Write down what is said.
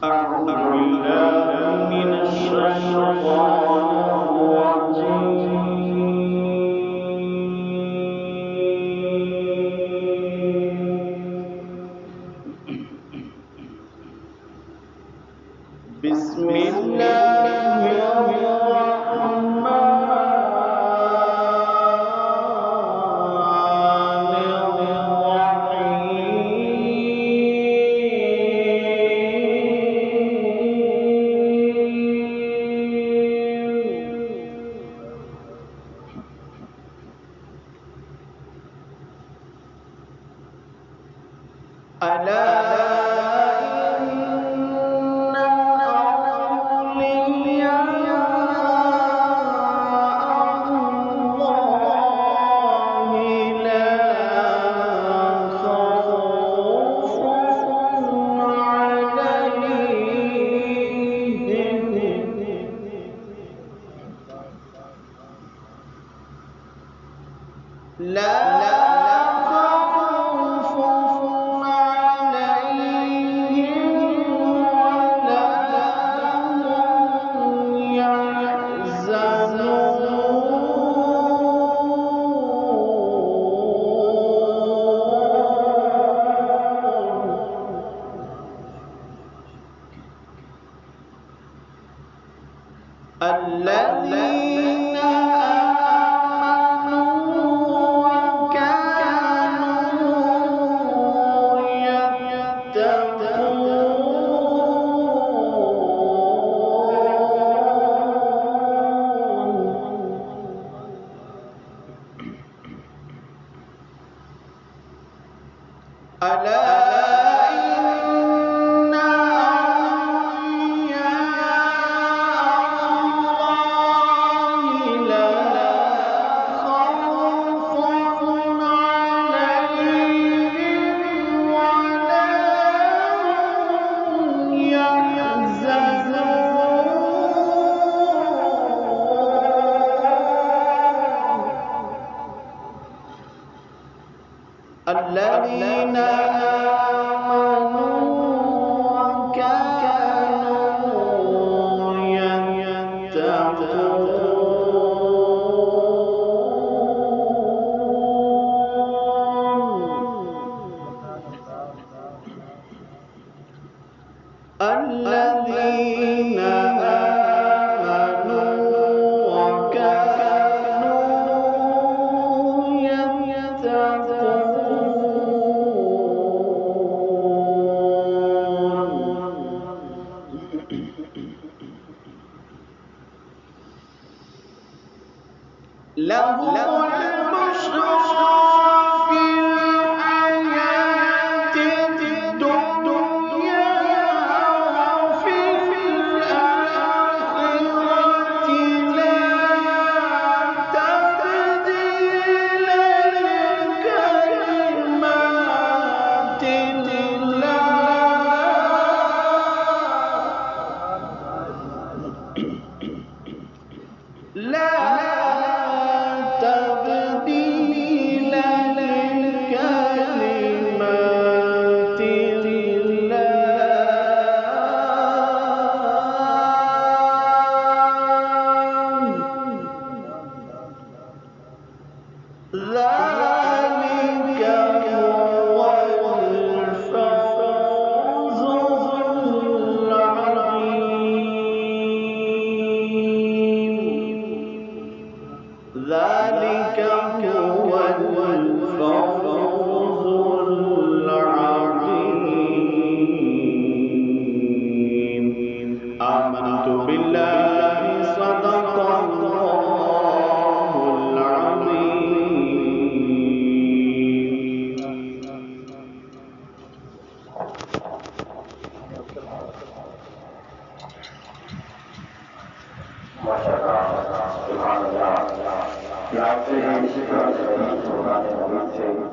أعوذ بالله من الشيطان الرجيم. بسم الله الرحمن الذين آمنوا وكانوا يتقون. ألا الذين آمنوا وكانوا يتقون. الذين لهم البشرى في الحياة الدنيا وفي الآخرة لا تبديل لكلمات الله. لا تبديل لكلمات الله. ذلك هو الفوز العظيم. ذلك هو الفوز العظيم. آمنت بالله صدق الله العظيم. ما شاء الله سبحان الله. يعطيه شكرا لله سبحانه وتعالى.